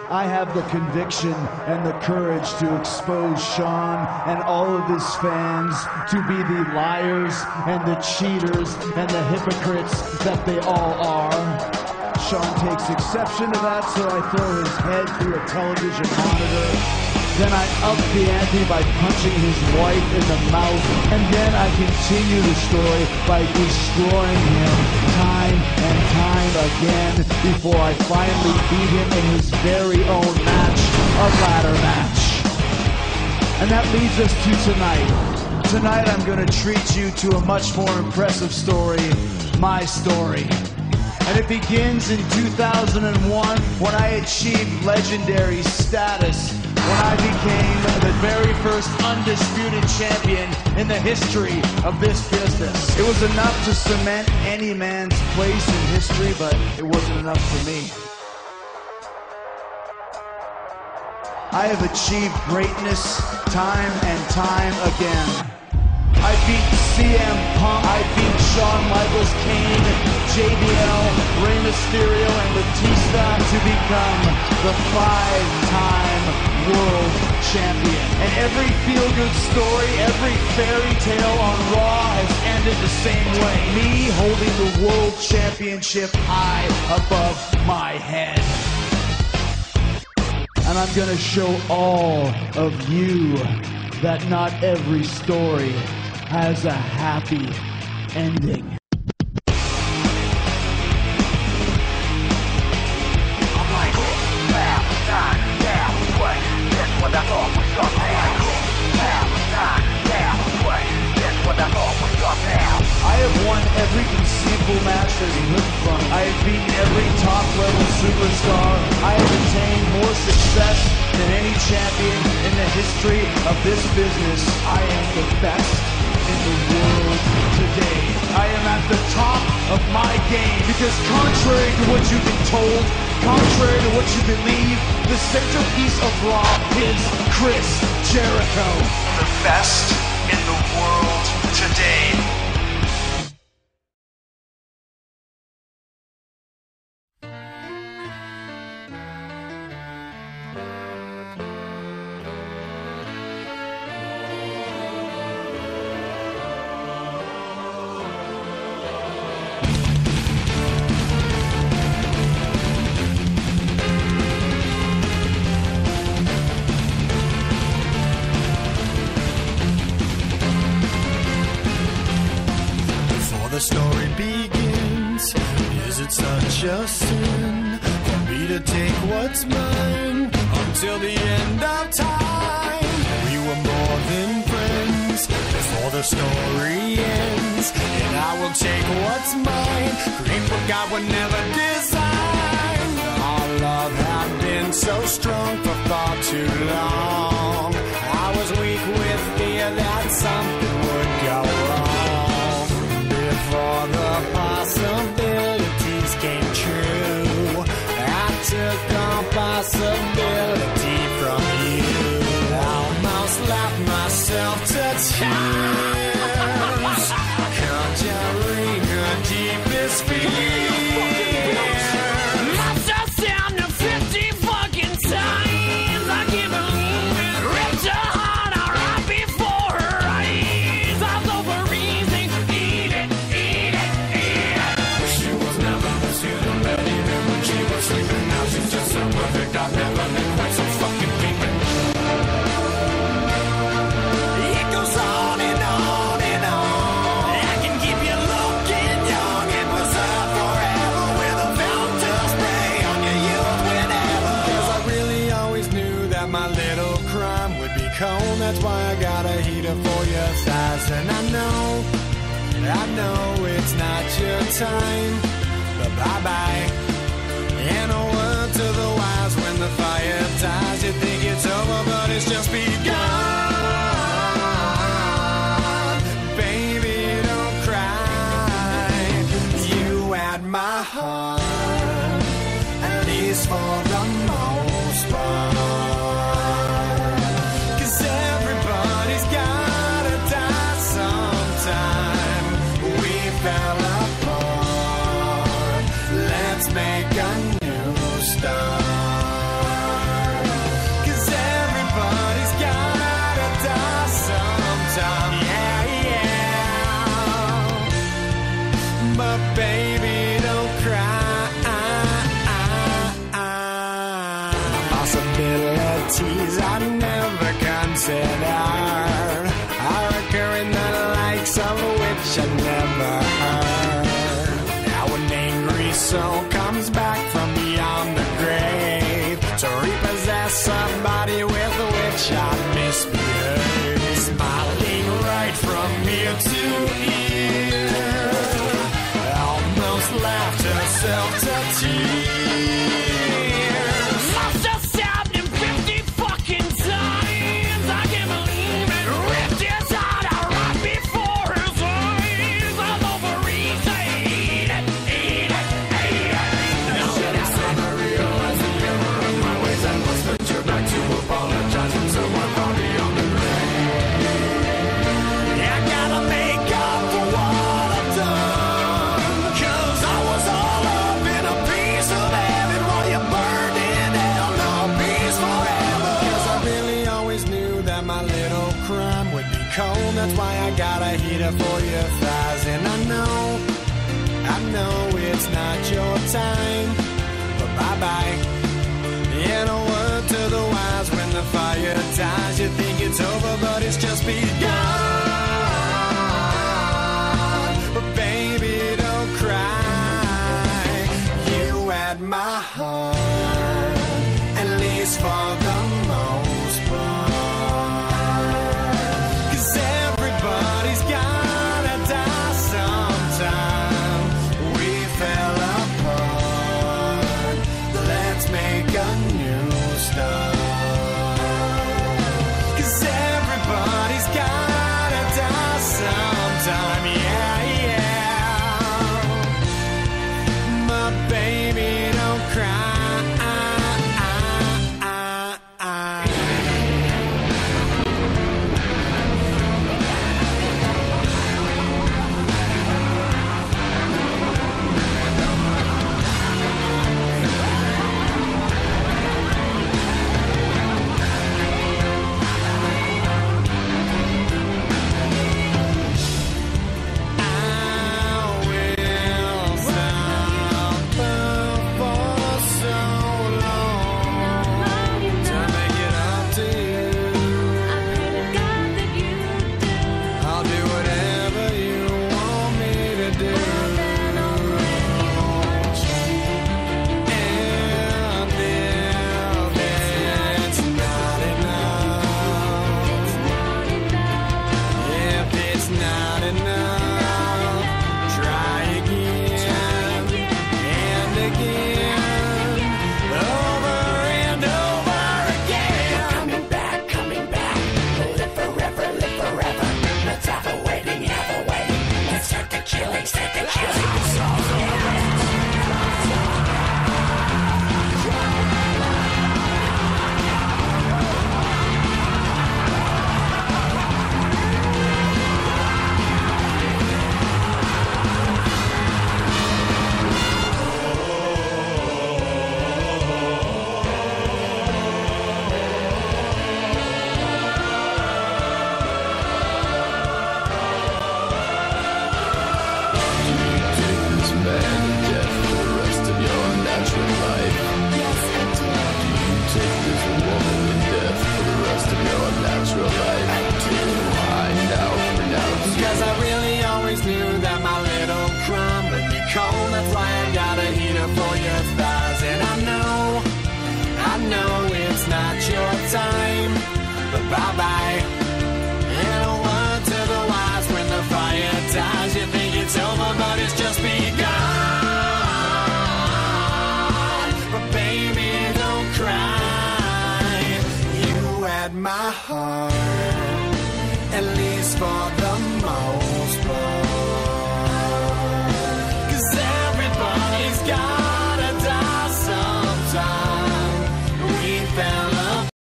I have the conviction and the courage to expose Sean and all of his fans to be the liars and the cheaters and the hypocrites that they all are. Sean takes exception to that, so I throw his head through a television monitor. Then I up the ante by punching his wife in the mouth, and then I continue the story by destroying him time and time again before I finally beat him in his very own match, a ladder match. And that leads us to tonight. Tonight I'm going to treat you to a much more impressive story, my story. And it begins in 2001 when I achieved legendary status, when I became the very first undisputed champion in the history of this business. It was enough to cement any man's place in history, but it wasn't enough for me. I have achieved greatness time and time again. I beat CM Punk, I beat Shawn Michaels, Kane, JBL, Rey Mysterio, and Batista to become the 5-time world champion. And every feel-good story, every fairy tale on Raw has ended the same way. Me holding the world championship high above my head. And I'm gonna show all of you that not every story has a happy ending. I'm like, half, time, half, what? That's what I thought was up now. Half, time, half, what? That's what I thought was up now. I have won every conceivable match there's lived from. I have beaten every top-level superstar. I have attained more success than any champion in the history of this business. I am the best in the world today. I am at the top of my game because contrary to what you've been told, contrary to what you believe, the centerpiece of Raw is Chris Jericho. The best in the world today. The story begins. Is it such a sin for me to take what's mine until the end of time? We were more than friends before the story ends, and I will take what's mine, create what God would never design. Our love had been so strong for far too long. I was weak with fear that something would go wrong. Before the possibilities came true, I took all possibility from you. Almost left myself to tears. Conjuring her deepest fears. Must have sound of 50 fucking times. I can't believe it. Ripped her heart out right before her eyes. I was overreasoning. Sleeping now, she's just so perfect. I've never been quite so fucking peeping. It goes on and on and on. I can keep you looking young and preserve forever with a fountain spray on your youth whenever. 'Cause I really always knew that my little crime would be cold. That's why I got a heater for your thighs. And I know it's not your time. But bye-bye. And a word to the wise, when the fire dies, you think it's over, but it's just begun. Baby, don't cry. You had my heart, at least for the most part. 'Cause everybody's gotta die sometime. We fell apart. Let's make a new start. oddities I never considered are occurring the likes of which I never heard. Now an angry soul comes back from beyond the grave to repossess a body with which I misbehaved, smiling right from ear to ear, almost laughed herself to tears. Must have stabbed him 50 fucking times. I can't believe it. Ripped his heart out right before his eyes. All over eat it, eat it, eat it. No, should I never realize the error of my ways? I must venture back to apologize from someone far beyond the grave. I gotta make up for what I've done, 'cause I was all up in a piece of heaven while you burned in hell, no peace forever. 'Cause I really always knew that my little crime would be cold. That's why I got a heater for your thighs. And I know it's not your time, but bye-bye. And a word to the wise, when the fire dies, you think it's over, but it's just begun. But baby, don't cry. You had my heart, at least for the most part. 'Cause everybody's gotta die sometime. We fell apart. Let's make a new start. 'Cause everybody's gotta die sometime. Yeah, yeah. My baby, don't cry. Cause I really always knew that my little crime would be cold. That's why